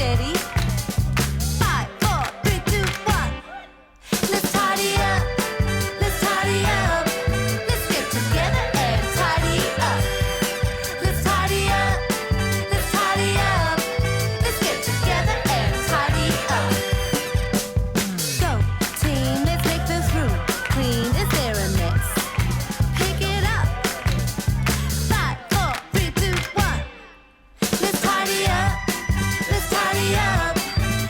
steady. 5, 4, 3, 2, 1. Let's tidy up. Let's tidy up. Let's get together and tidy up. Let's tidy up. Let's tidy up. Let's get together and tidy up. Go, team, let's make this room clean. Is there a mess? Pick it up. 5, 4, 3, 2, 1. Let's tidy up. Let's tidy up.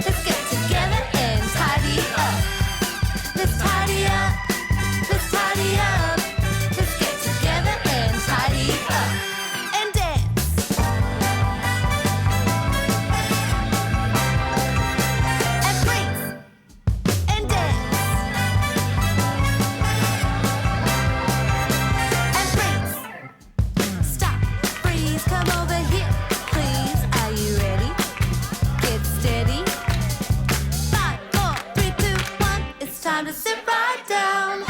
Let's get together and tidy up. Let's tidy up. Let's tidy up. Let's get together and tidy up. And dance. And freeze. And dance. And freeze. Stop. Freeze. Come over here, please. Are you ready? Get steady. 5, 4, 3, 2, 1. It's time to sit right down.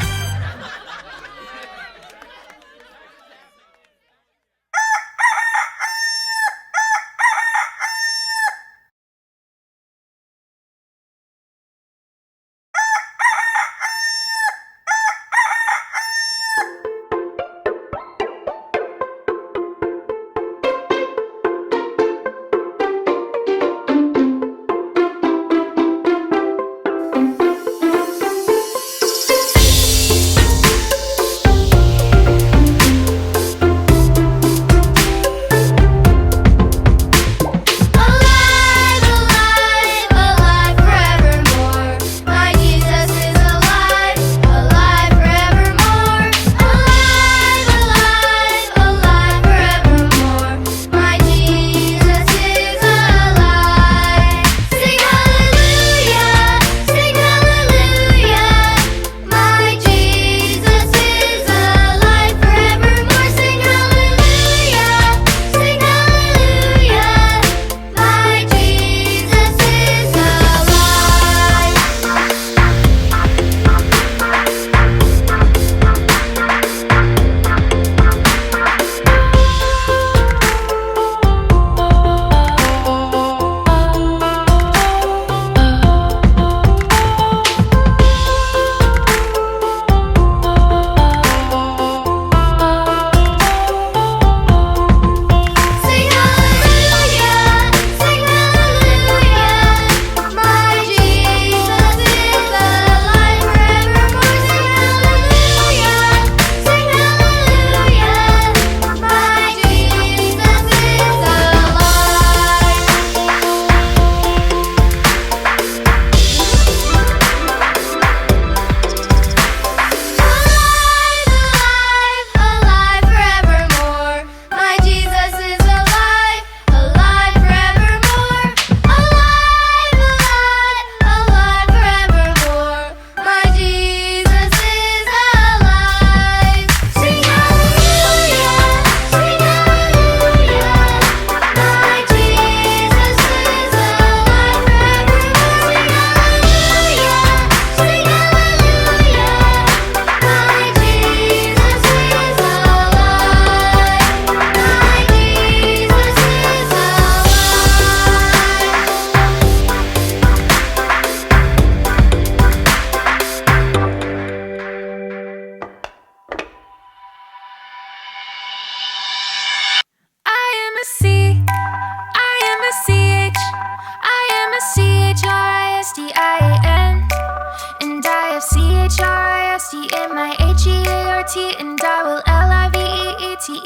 T and I will LIVEETERNALOY.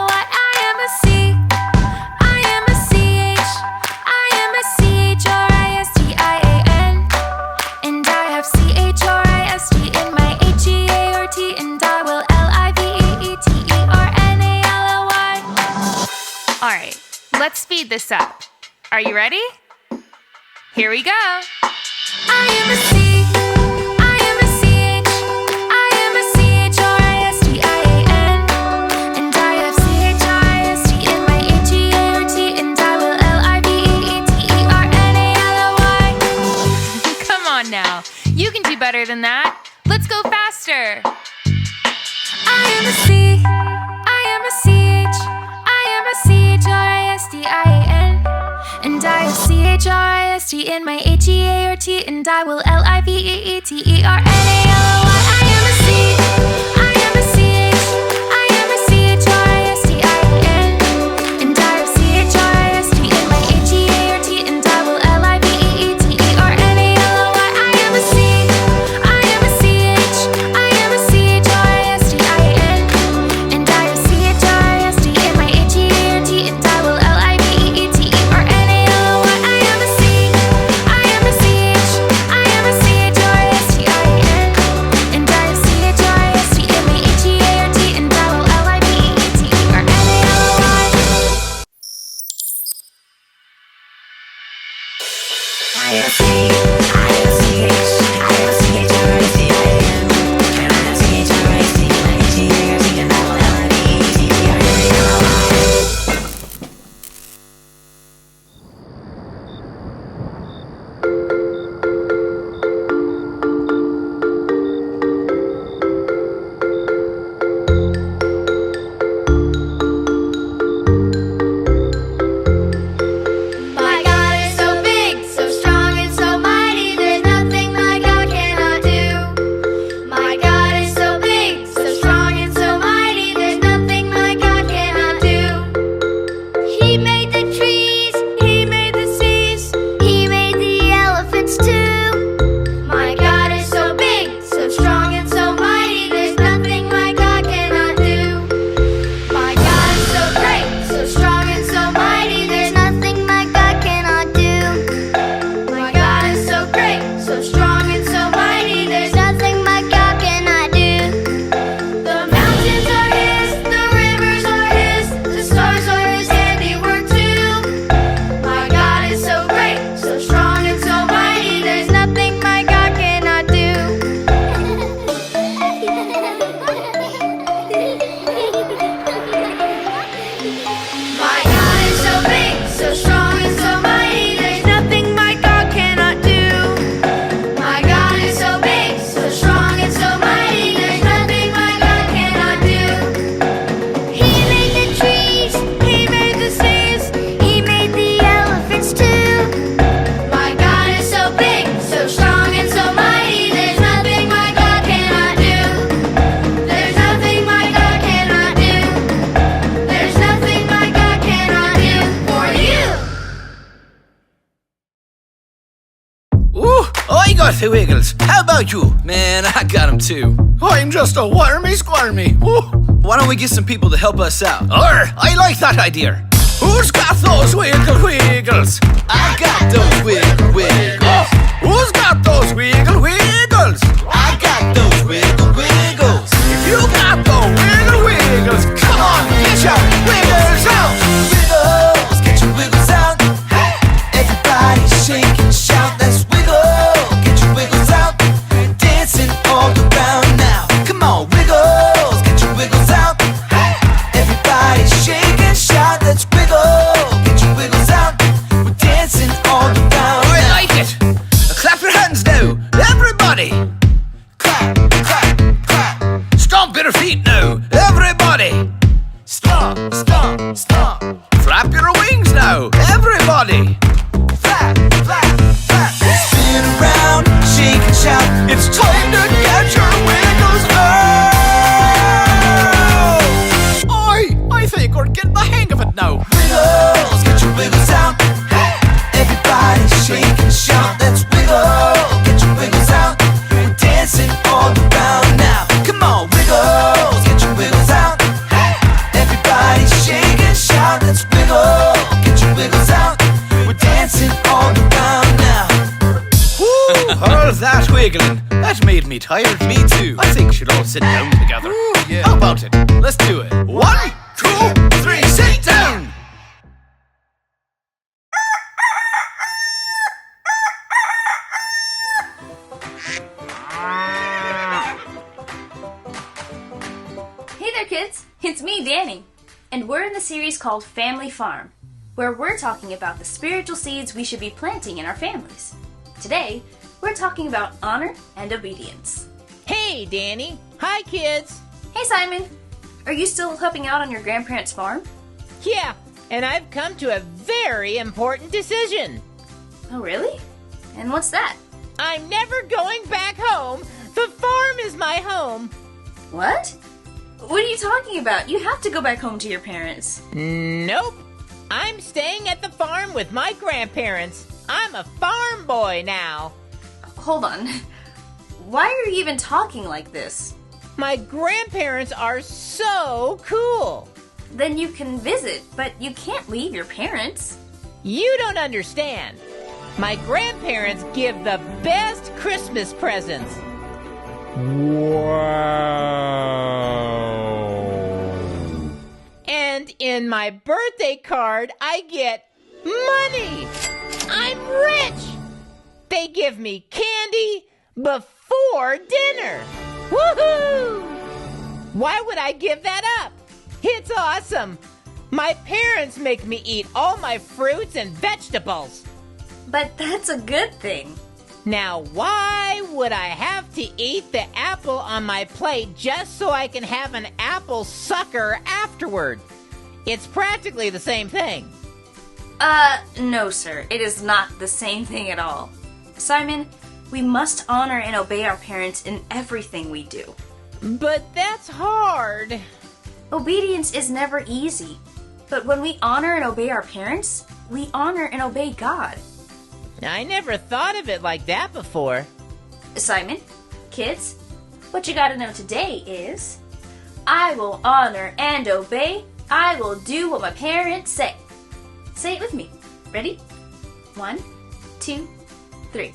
I am a C. I am a CH. I am a CHRISTIAN. And I have CHRIST in my HEART. And I will LIVEETERNALOY. Alright, let's speed this up. Are you ready? Here we go. I am a C. Now, you can do better than that. Let's go faster. I am a C. I am a CH. I am a CHRISTIAN. And I have CHRIST in my HEART, and I will LIVEETERNALOY. I am a C, I am a CH, I am a CHRISTIAN, and I have CHRIST in my HEART, and I will LIVEETERNALOY. I am a C, I am a CH, I am a CHRISTIN, and I have CHRIST in my HEART, and I will LIVEETERNALOY. I am a C, I am a CH, I am a CHRISTIN, and I have CHRIST in my HEART, and I will LIVEETERNALOY. I am a C, I am a CH, I am a CHRISTIN, and I have CHRIST in my HEART, and I will LIVEETERNALOY. My God is so big, so strong, and so mighty. There's nothing my God cannot do. My God is so big, so strong, and so mighty. There's nothing my God cannot do. He made the trees, He made the seas, He made the elephants too. My God is so big, so strong, and so mighty. There's nothing my God cannot do. My God is so great, so strong, and so mighty. There's nothing my God cannot do. My God is so great, so strong, and so mighty. There's nothing my God cannot do. The mountains are His, the rivers are His, the stars are His handiwork too. My God is so great, so strong, and so mighty. There's nothing my God cannot do. My God is so big, so strong, and so mighty. There's nothing my God cannot do. My God is so big, so strong, and so mighty. There's nothing my God cannot do. He made the trees, He made the seas, He made the elephants too. My God is so big, so strong, and so mighty. There's nothing my God cannot do. There's nothing my God cannot do. There's nothing my God cannot do for you. Ooh, I got the wiggles. How about you? Man, I got them too. I'm just a wormy squirmy. Ooh. Why don't we get some people to help us out? I like that idea. Who's got those wiggles? I got those wiggles. Who's got those wiggles? I got those wiggles. If you got those wiggles, come on, get your wiggles out. Wiggles, get your wiggles out. Everybody shake and shout, let's wiggle. Get your wiggles out. Dancing all around now. Come on, wiggles, get your wiggles out. Everybody shake and shout, let's wiggle. Get your wiggles out. We're dancing all around. I like it. Clap your hands now, everybody. Clap, clap, clap. Stomp your feet now, everybody. Stomp, stomp, stomp. Flap your wings now, everybody. Flap, flap, flap. Spin around, shake and shout. It's time to get your wiggles out. I think we're getting the hang of it now. Wiggles, get your wiggles out. Everybody shake and shout. Let's wiggle, get your wiggles out. We're dancing all around now. Come on, wiggles, get your wiggles out. Everybody shake and shout. Let's wiggle, get your wiggles out. We're dancing all around now. Woo, all that wiggling. That made me tired. Me too. I think we should all sit down together. Yeah. How about it? Let's do it. 1, 2, 3, sit down. Hey there, kids! It's me, Danny, and we're in the series called Family Farm, where we're talking about the spiritual seeds we should be planting in our families. Today, we're talking about honor and obedience. Hey, Danny. Hi, kids. Hey, Simon! Are you still helping out on your grandparents' farm? Yeah, and I've come to a very important decision. Oh, really? And what's that? I'm never going back home. The farm is my home. What? What are you talking about? You have to go back home to your parents. Nope. I'm staying at the farm with my grandparents. I'm a farm boy now. Hold on. Why are you even talking like this? My grandparents are so cool. Then you can visit, but you can't leave your parents. You don't understand. My grandparents give the best Christmas presents. Wow. And in my birthday card, I get money. I'm rich. They give me candy before dinner. Woohoo! Why would I give that up? It's awesome. My parents make me eat all my fruits and vegetables. But that's a good thing. Now, why would I have to eat the apple on my plate just so I can have an apple sucker afterward? It's practically the same thing. No, sir. It is not the same thing at all. Simon, we must honor and obey our parents in everything we do. But that's hard. Obedience is never easy. But when we honor and obey our parents, we honor and obey God. I never thought of it like that before. Simon, kids, what you gotta know today is, I will honor and obey. I will do what my parents say. Say it with me. Ready? 1, 2, 3.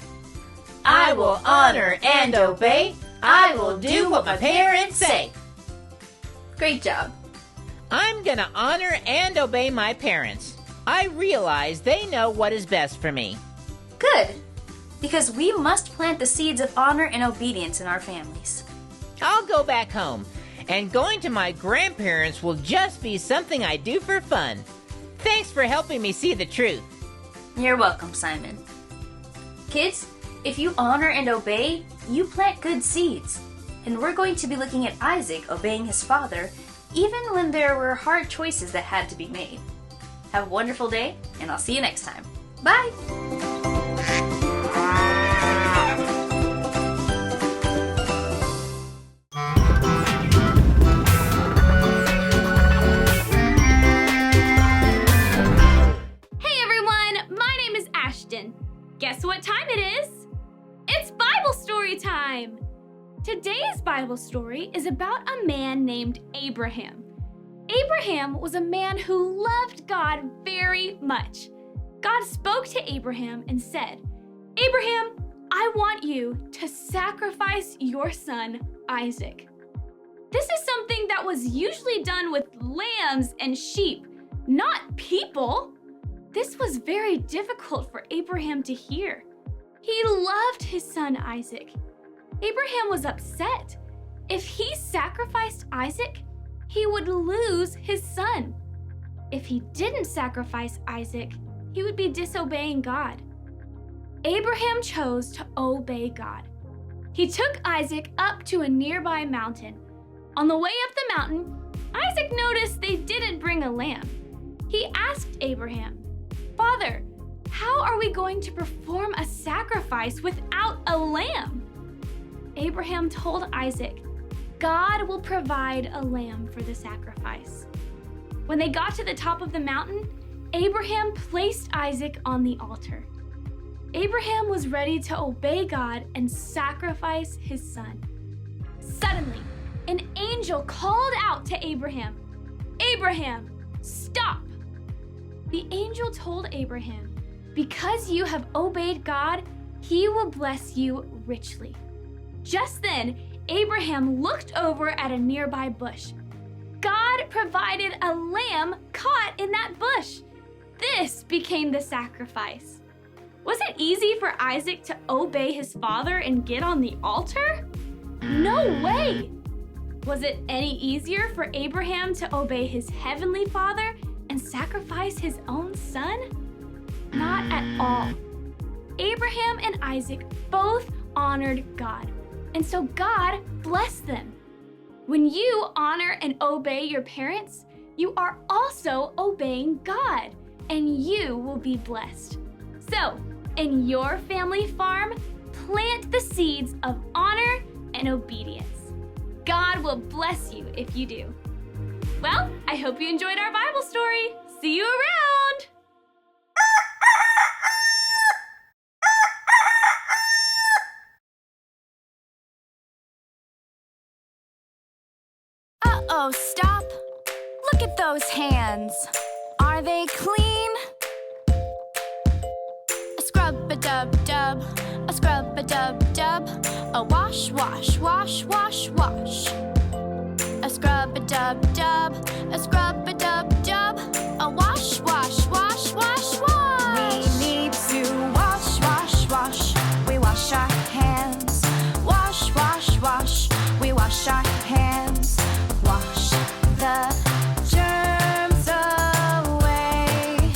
I will honor and obey. I will do what my parents say. Great job. I'm gonna honor and obey my parents. I realize they know what is best for me. Good. Because we must plant the seeds of honor and obedience in our families. I'll go back home, and going to my grandparents will just be something I do for fun. Thanks for helping me see the truth. You're welcome, Simon. Kids, if you honor and obey, you plant good seeds. And we're going to be looking at Isaac obeying his father, even when there were hard choices that had to be made. Have a wonderful day, and I'll see you next time. Bye! Guess what time it is? It's Bible story time! Today's Bible story is about a man named Abraham. Abraham was a man who loved God very much. God spoke to Abraham and said, Abraham, I want you to sacrifice your son, Isaac. This is something that was usually done with lambs and sheep, not people. This was very difficult for Abraham to hear. He loved his son Isaac. Abraham was upset. If he sacrificed Isaac, he would lose his son. If he didn't sacrifice Isaac, he would be disobeying God. Abraham chose to obey God. He took Isaac up to a nearby mountain. On the way up the mountain, Isaac noticed they didn't bring a lamb. He asked Abraham, Father, how are we going to perform a sacrifice without a lamb? Abraham told Isaac, God will provide a lamb for the sacrifice. When they got to the top of the mountain, Abraham placed Isaac on the altar. Abraham was ready to obey God and sacrifice his son. Suddenly, an angel called out to Abraham, Abraham, stop! The angel told Abraham, because you have obeyed God, he will bless you richly. Just then, Abraham looked over at a nearby bush. God provided a lamb caught in that bush. This became the sacrifice. Was it easy for Isaac to obey his father and get on the altar? No way! Was it any easier for Abraham to obey his heavenly Father and sacrifice his own son? Not at all. Abraham and Isaac both honored God, and so God blessed them. When you honor and obey your parents, you are also obeying God, and you will be blessed. So, in your family farm, plant the seeds of honor and obedience. God will bless you if you do. Well, I hope you enjoyed our Bible story. See you around! Uh-oh, stop. Look at those hands. Are they clean? A scrub-a-dub-dub, a scrub-a-dub-dub, a wash, wash, wash, wash, wash. A scrub-a-dub-dub, a scrub-a-dub-dub, a wash, wash, wash, wash, wash. We need to wash, wash, wash. We wash our hands. Wash, wash, wash. We wash our hands. Wash the germs away.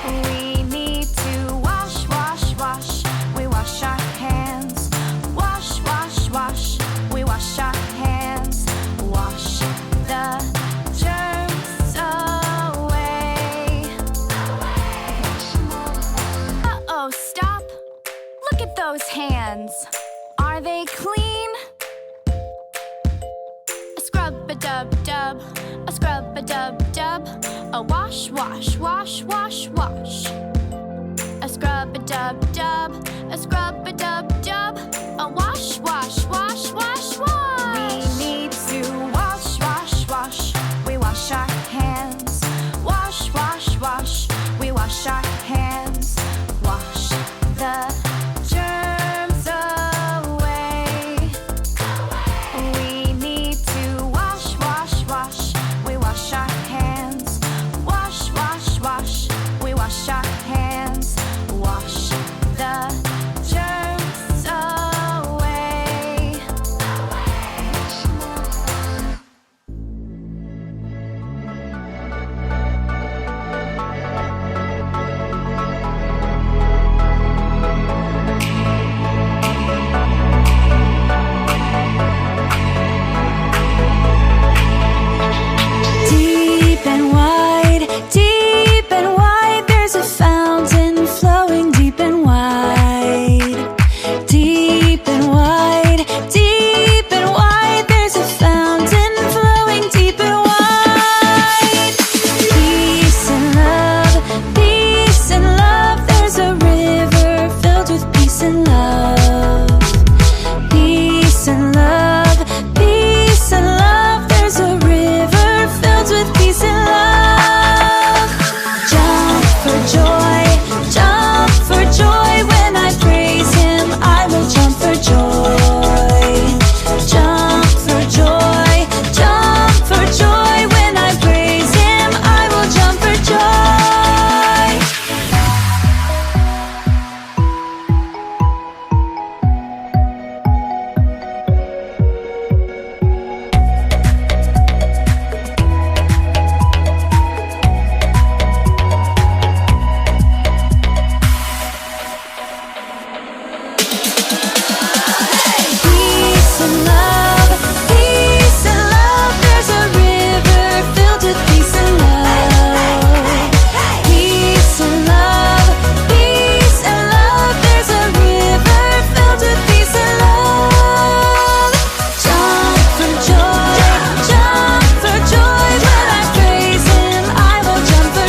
We need to wash, wash, wash. We wash our hands. Wash, wash, wash. We wash our hands. Wash the germs away. Uh-oh, stop. Look at those hands. Are they clean? A scrub-a-dub-dub, a scrub-a-dub-dub, a wash, wash, wash, wash, wash. A scrub-a-dub-dub, a scrub-a-dub-dub, a wash, wash, wash, wash, wash. We need to wash, wash, wash. We wash our hands. Wash, wash, wash. We wash our hands. Wash the germs away. We need to wash, wash, wash. We wash our hands. Wash, wash, wash. We wash our hands. Wash the germs away. Deep and wide, there's a fountain flowing deep and wide. Deep and wide, there's a fountain flowing deep and wide. Peace and love, there's a river filled with peace and love. Peace and love, there's a river filled with peace and love. Jump for joy when I praise Him. I will jump for joy. Jump for joy when I praise Him. I will jump for joy. Peace and love, there's a river filled with peace and love. Peace and love, there's a river filled with peace and love. Jump for joy when I praise Him. I will jump for joy.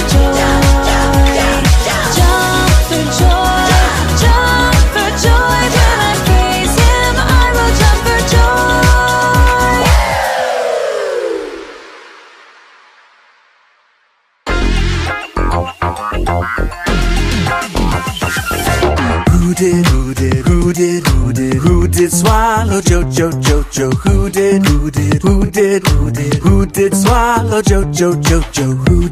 Jump for joy when I praise Him. I will jump for joy. Who did swallow Jojo? Who did swallow Jojo? Who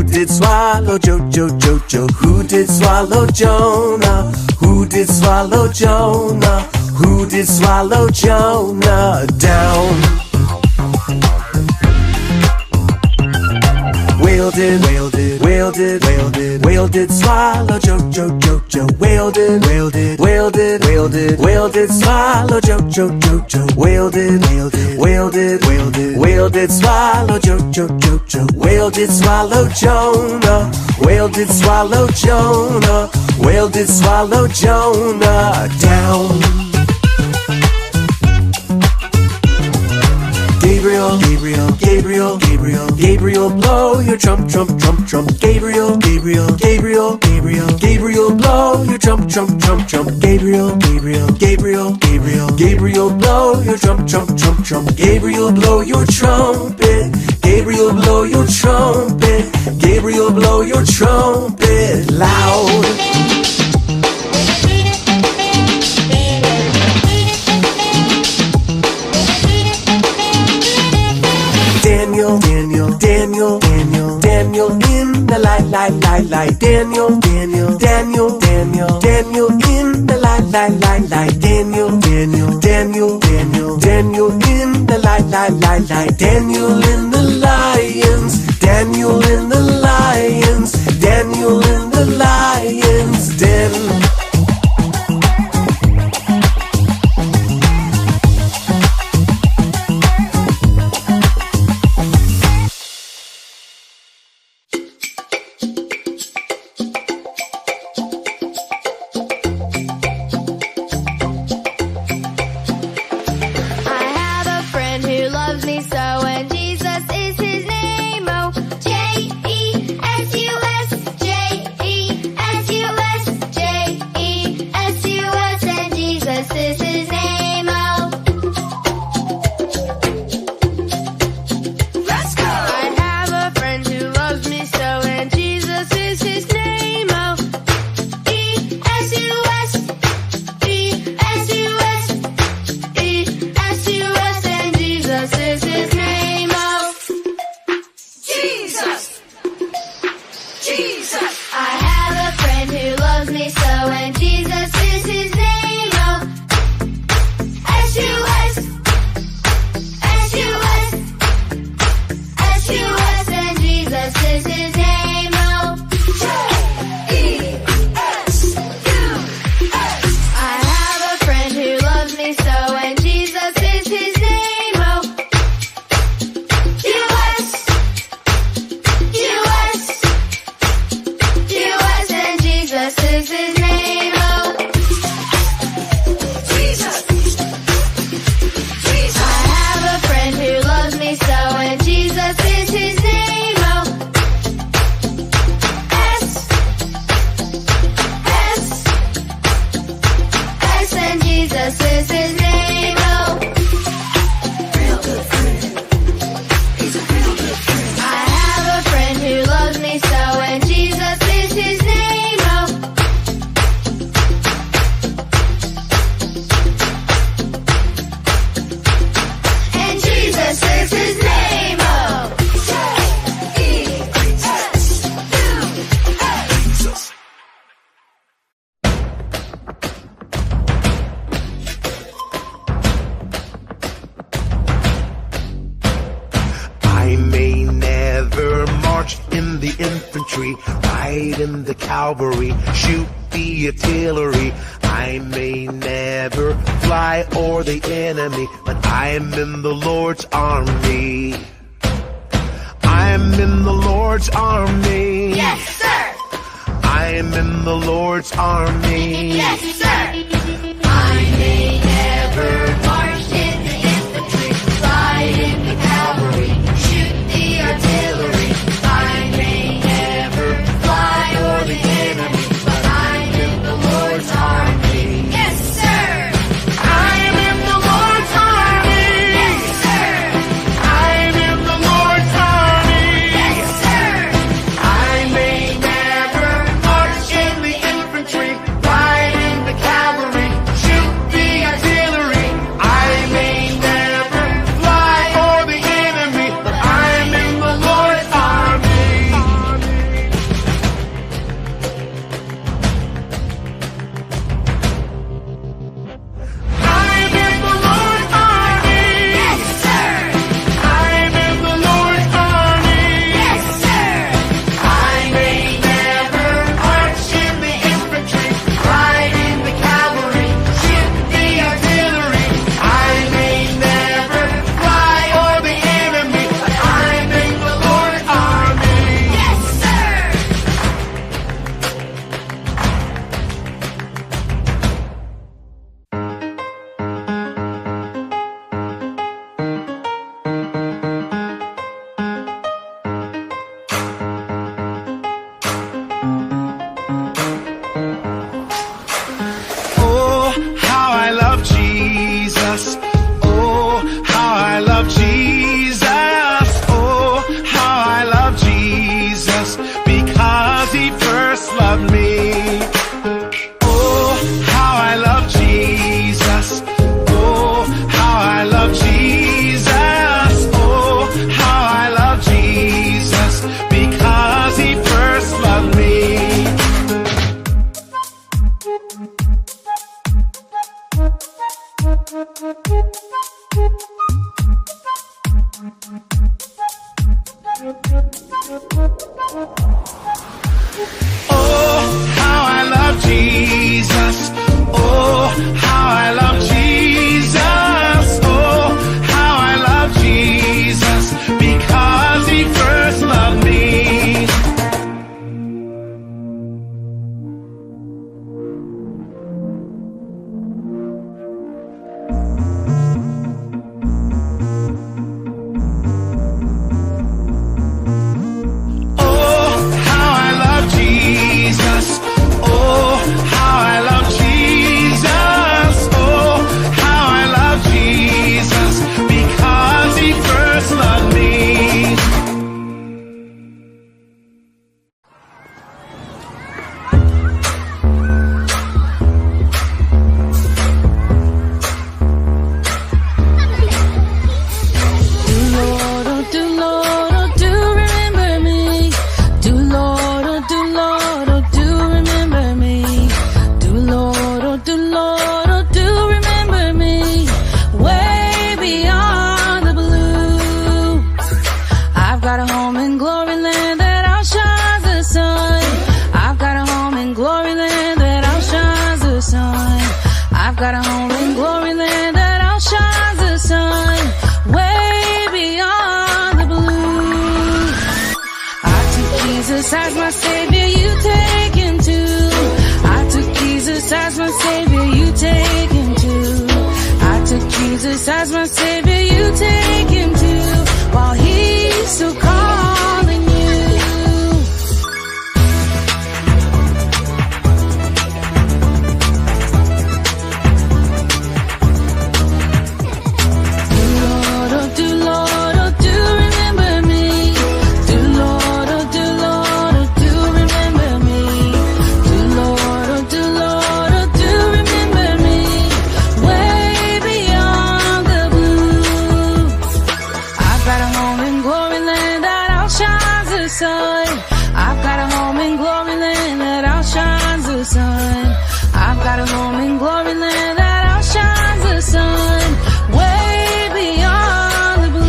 did swallow Jojo? Who did swallow Jonah? Who did swallow Jonah? Who did swallow Jonah down? Whale did swallow Jojo. Whale did, whale did, whale did, whale did, whale did swallow Joe. Whale did, whale did, whale did, whale did, whale did swallow Joe. Whale did swallow Jonah. Whale did swallow Jonah. Whale did swallow Jonah down. Gabriel, Gabriel, Gabriel, Gabriel, Gabriel, blow your trump, trump, trump, trump. Gabriel, Gabriel, Gabriel, Gabriel, Gabriel, blow your trump, trump, trump, trump. Gabriel, Gabriel, Gabriel, Gabriel, Gabriel, blow your trump, trump, trump, trump. Gabriel, blow your trumpet. Gabriel, blow your trumpet. Gabriel, blow your trumpet loud. Daniel, Daniel, Daniel, Daniel, Daniel in the light. Daniel, Daniel, Daniel, Daniel, Daniel in the light. Daniel, Daniel, Daniel, Daniel, Daniel in the light. Daniel in the lions. Daniel in the lions. Daniel in the lions den. Ride in the cavalry, shoot the artillery. I may never fly o'er the enemy, but I'm in the Lord's army. I'm in the Lord's army. Yes, sir. I'm in the Lord's army. Yes, sir. I may never march in the infantry, ride in the cavalry, shoot the artillery. I may never fly o'er the enemy, but I'm in the Lord's army. Yes, sir. I'm in the Lord's army. Yes, sir. I'm in the Lord's army. Yes, sir. I may never march in the infantry, ride in the cavalry. love Jesus. Oh, how I love Jesus, because he first loved me. Oh, how I love Jesus. Oh, how I love Jesus. Oh, how I love Jesus, because he first loved me. Oh, how I love Jesus. Oh, how I love Jesus. Oh, how I love Jesus, because he first loved me. Oh, how I love Jesus. Oh, how I love Jesus. Oh, how I love Jesus, because he first loved me. Lord, oh do Lord, oh do remember me. Do Lord, oh do Lord, oh do remember me. Do Lord, oh do Lord, oh do remember me. Way beyond the blue, I've got a home in glory land that outshines the sun. I've got a home in glory land that outshines the sun. I've got a home in glory land that outshines the sun. Way beyond the blue, I took Jesus as my savior, you take him too. I took Jesus as my savior, you take him too. I took Jesus as my savior, you take him too. While he's still calling you. Lord, oh do Lord, oh do remember me. Do Lord, oh do Lord, oh do remember me. Do Lord, oh do Lord, oh do remember me. Way beyond the blue, I've got a home in glory land that outshines the sun. I've got a home in glory land that outshines the sun. I've got a home in glory land that outshines the sun. Way beyond the blue.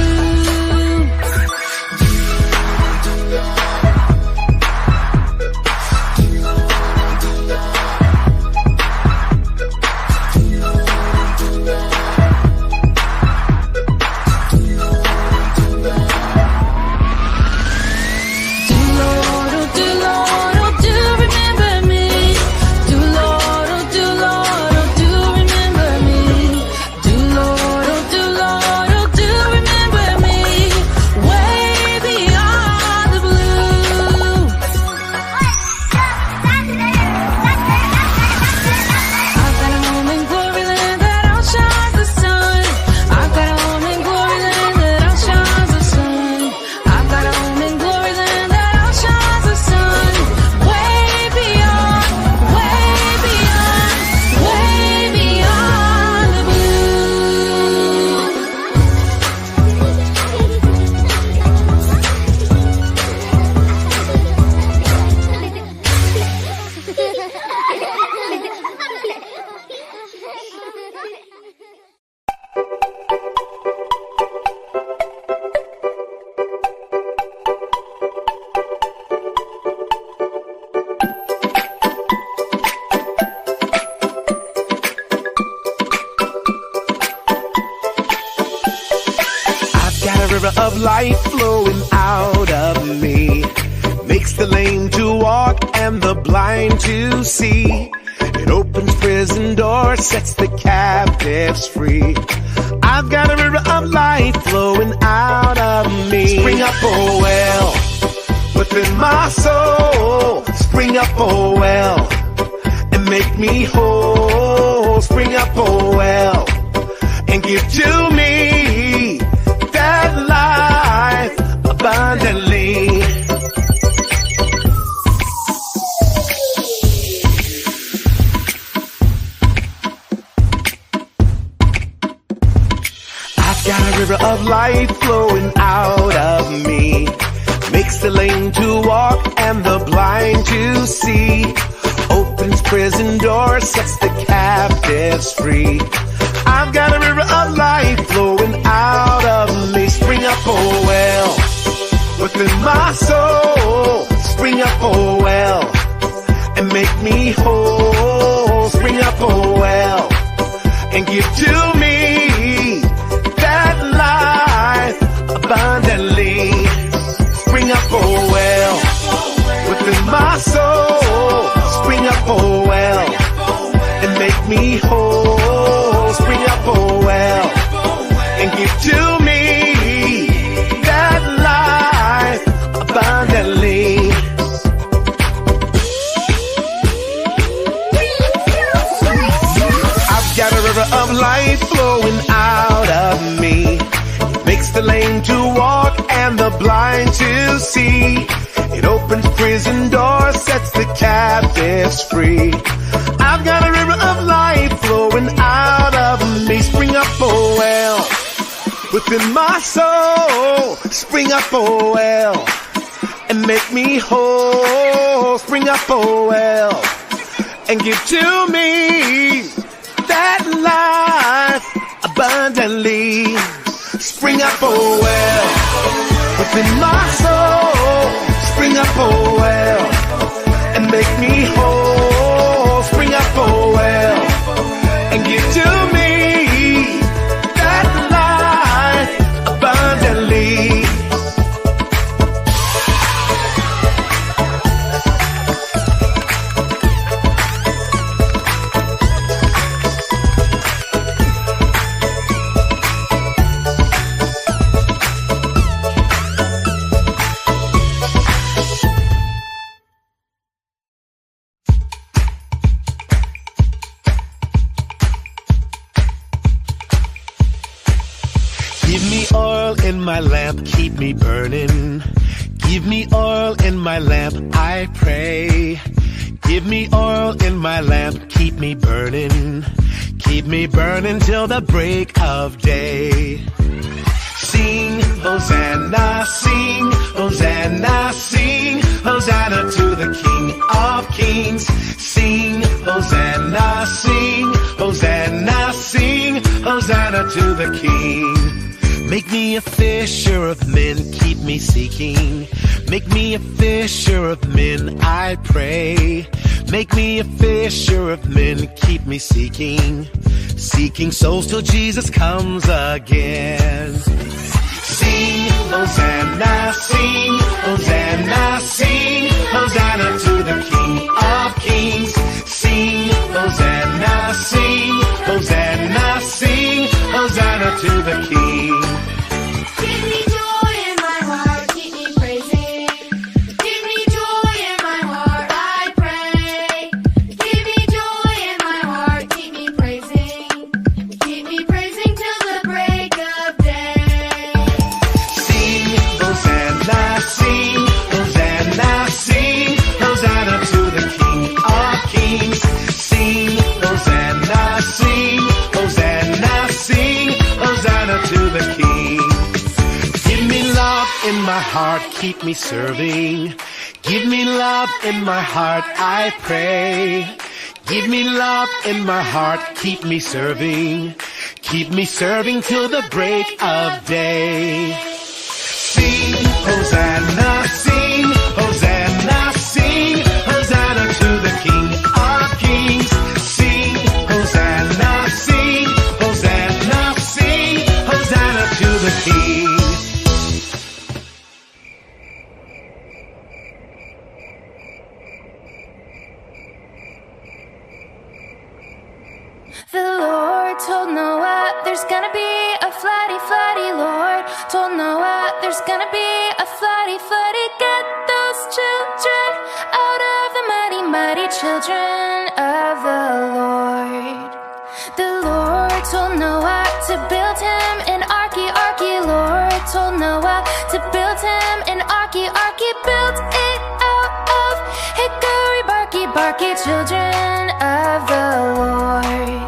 Do Lord, oh do Lord, oh do remember me. Do Lord, oh do Lord, oh do remember me. Do Lord, oh do Lord, oh do remember me. Way beyond the blue, I've got a home in glory land that outshines the sun. I've got a home in glory land that outshines the sun. I've got a home in glory land that outshines the sun. Way beyond, way beyond, way beyond the blue. I've got a river of life flowing out of me. Makes the lame to walk and the blind to see. It opens prison doors, sets the captives free. I've got a river of life flowing out of me. Spring up, oh well, within my soul. Spring up, oh well, and make me whole. Spring up, oh well, and give to me of life flowing out of me. Makes the lame to walk and the blind to see. Opens prison doors, sets the captives free. I've got a river of life flowing out of me. Spring up, oh well, within my soul. Spring up, oh well, and make me whole. Spring up, oh well, and give to me that life abundantly. Spring up, oh well, within my soul. Spring up, oh well, and make me whole. Spring up, oh well, and give to me that life abundantly. I've got a river of life flowing out of me. Makes the lame to walk and the blind to see. It opens prison doors, sets the captives free. I've got a river of life flowing out of me. Spring up, oh well, within my soul. Spring up, oh well, and make me whole. Spring up, oh well, and give to me that life abundantly. Spring up, oh well, within my soul. Spring up, oh well, and make me whole. Spring up, oh well, and give to me that life abundantly. In my lamp, keep me burning. Give me oil in my lamp, I pray. Give me oil in my lamp, keep me burning. Keep me burning till the break of day. Sing, Hosanna, sing, Hosanna, sing, Hosanna to the King of Kings. Sing, Hosanna, sing, Hosanna, sing, Hosanna to the King. Make me a fisher of men, keep me seeking. Make me a fisher of men, I pray. Make me a fisher of men, keep me seeking. Seeking souls till Jesus comes again. Sing, Hosanna, sing, Hosanna, sing, Hosanna to the King of Kings. Sing, Hosanna, sing, Hosanna, sing, Hosanna to the King. Give me joy in my heart, keep me praising. Give me joy in my heart, I pray. Give me joy in my heart, keep me praising. Keep me praising till the break of day. Sing, Hosanna, sing, Hosanna, sing, Hosanna to the King of Kings. Sing, Hosanna, sing, Hosanna, sing, Hosanna to the King. Give me love in my heart, keep me serving. Give me love in my heart, I pray. Give me love in my heart, keep me serving. Keep me serving till the break of day. Sing, Hosanna, sing, Hosanna, sing, Hosanna to the King of Kings. Sing, Hosanna, sing, Hosanna, sing, Hosanna to the King. The Lord told Noah there's gonna be a floody, floody. Lord told Noah there's gonna be a floody, floody. Get those children out of the mighty, mighty children of the Lord. The Lord told Noah to build him an arky, arky. Lord told Noah to build him an arky, arky. Built it out of hickory, barky, barky children of the Lord.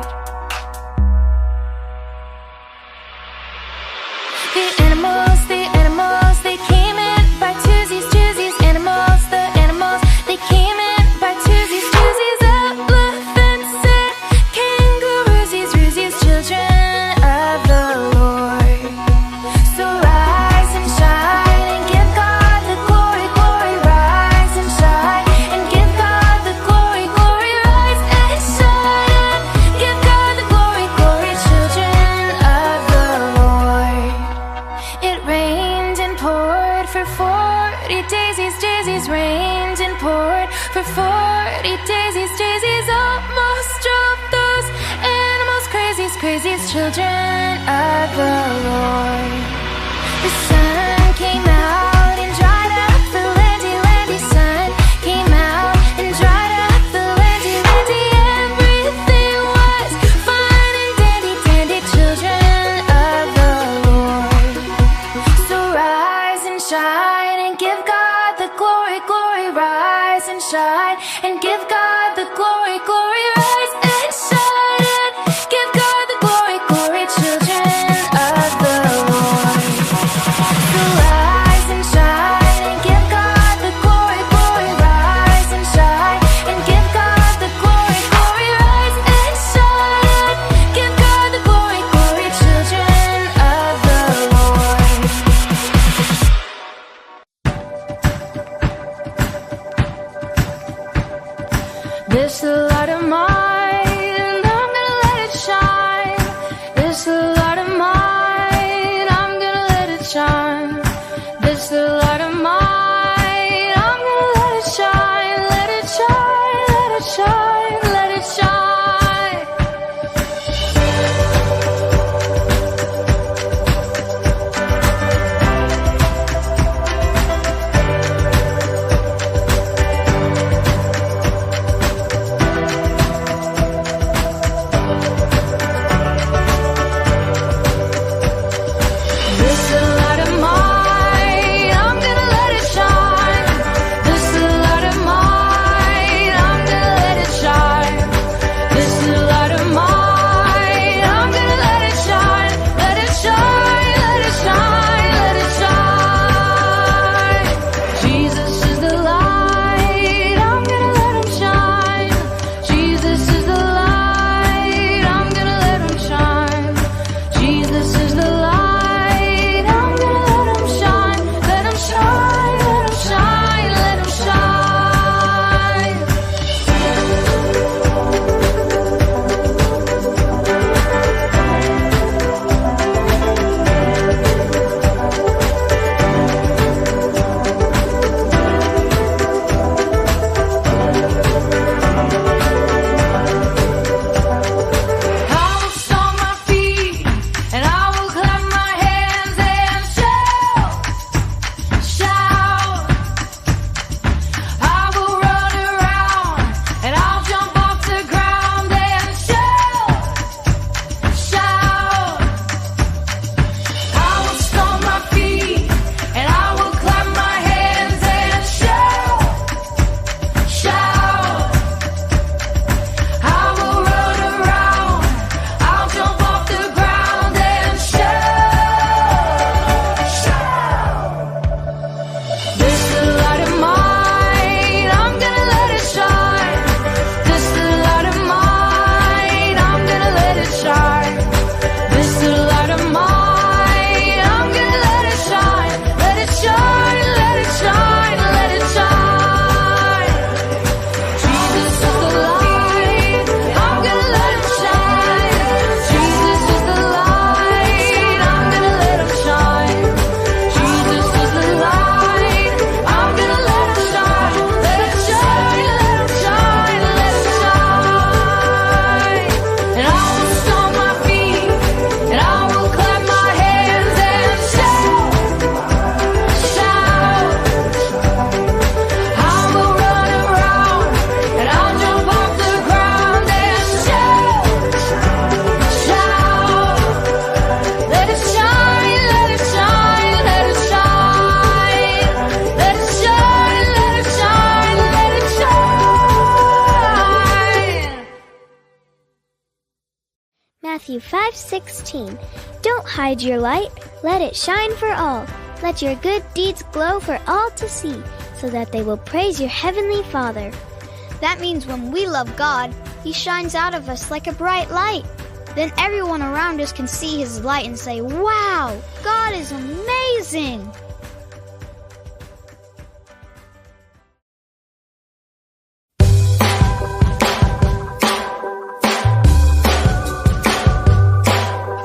daisies rained and poured. For 40 daisies, daisies almost drove those animals crazies, crazies, children of the Lord. The sun came out and dried up the landy, landy. Sun came out and dried up the landy, landy. Everything was fine and dandy, dandy, children of the Lord. So rise and shine and give God the glory, glory. Rise and shine and give God the glory, glory. Rise and shine and give God the glory, glory, children of the Lord. So rise and shine and give God the glory, glory. Rise and shine and give God the glory, glory. Rise and shine and give God the glory, glory, children of the Lord. This light of mine, I'm gonna let it shine. This light of mine, I'm gonna let it shine. This light of mine, I'm gonna let it shine. Let it shine, let it shine, let it shine. This light of mine, I'm gonna let it shine. This light of mine, I'm gonna let it shine. This light of mine, I'm gonna let it shine. Let it shine, let it shine, let it shine. Jesus is the light, I'm gonna let him shine. Jesus is the light, I'm gonna let him shine. Jesus is the light, I'm gonna let him shine. Let him shine, let him shine, let him shine. I will stomp my feet and I will clap my hands and shout, shout. I will run around and I'll jump off the ground and shout, shout. I will stomp my feet and I will clap my hands and shout, shout. I will run around, I'll jump off the ground and shout, shout. This light of mine, I'm gonna let it shine. This light of mine, I'm gonna let it shine. This light of mine, I'm gonna let it shine. Let it shine, let it shine, let it shine. Jesus is the light, I'm gonna let him shine. Jesus is the light, I'm gonna let him shine. Jesus is the light, I'm gonna let him shine. Let it shine, let it shine, let it shine. And I will stomp my feet and I will clap my hands and shout, shout. I will run around and I'll jump off the ground and shout, shout. Let it shine, let it shine, let it shine. Let it shine, let it shine, let it shine. Matthew 5:16. Don't hide your light, let it shine for all. Let your good deeds glow for all to see, so that they will praise your heavenly Father. That means when we love God, He shines out of us like a bright light. Then everyone around us can see His light and say, "Wow, God is amazing!"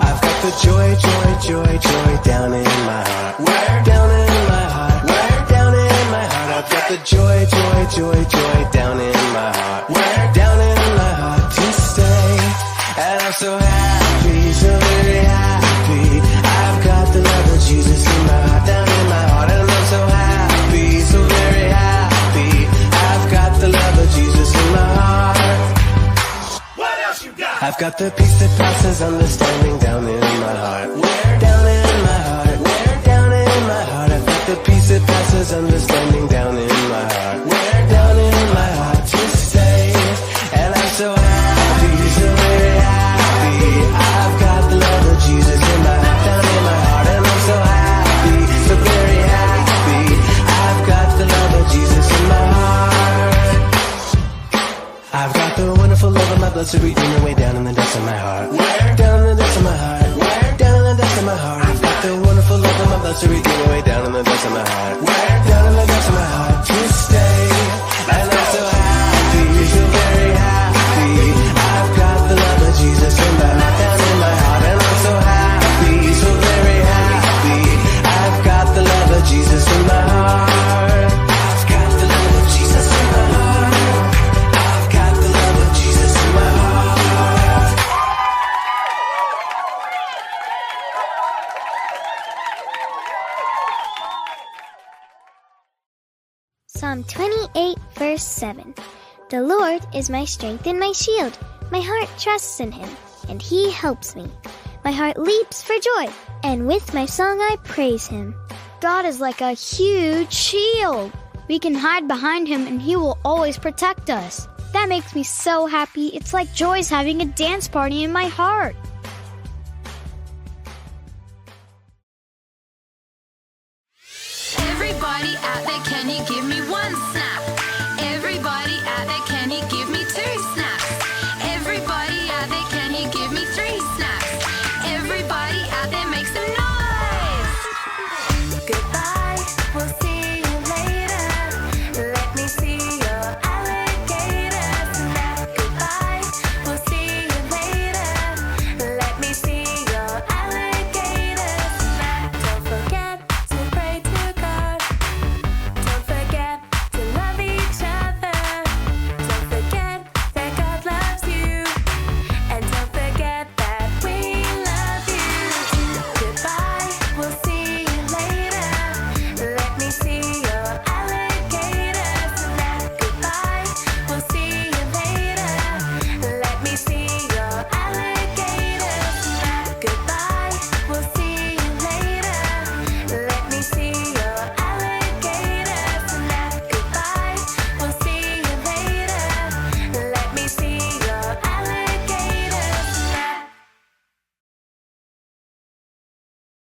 I've got the joy, joy, joy, joy down in my heart. Where? Down in my heart. Where? Down in my heart. I've got the joy, joy, joy, joy down in my heart. Where? Down in my heart to stay. And I'm so happy, so very happy. I've got the love of Jesus in my heart, down in my heart. And I'm so happy, so very happy. I've got the love of Jesus in my heart. What else you got? I've got the peace that passes understanding down in my heart. Where? Down in my heart. Where? Down in my heart. I've got the peace that passes understanding down in my heart. Where? Down in my heart to stay. And I'm so happy, so very happy. I've got the love of Jesus in my heart, down in my heart. And I'm so happy, so very happy. I've got the love of Jesus in my heart. I've got the wonderful love of my blessed Redeemer way down in the depths of my heart. Where? Down in the depths of my heart. Where? Down in the depths of my heart. I've got the wonderful love of my blessed Redeemer way down in the depths of my heart. Where? Down in the depths of my heart to stay. And I'm so happy, so very happy. I've got the love of Jesus in my heart, down in my heart. And I'm so happy, so very happy. I've got the love of Jesus in my heart. I've got the love of Jesus in my heart. I've got the love of Jesus in my heart. Psalm 28, verse 7. The Lord is my strength and my shield. My heart trusts in him, and he helps me. My heart leaps for joy, and with my song I praise him. God is like a huge shield. We can hide behind him and he will always protect us. That makes me so happy. It's like joy's having a dance party in my heart. Everybody out there, can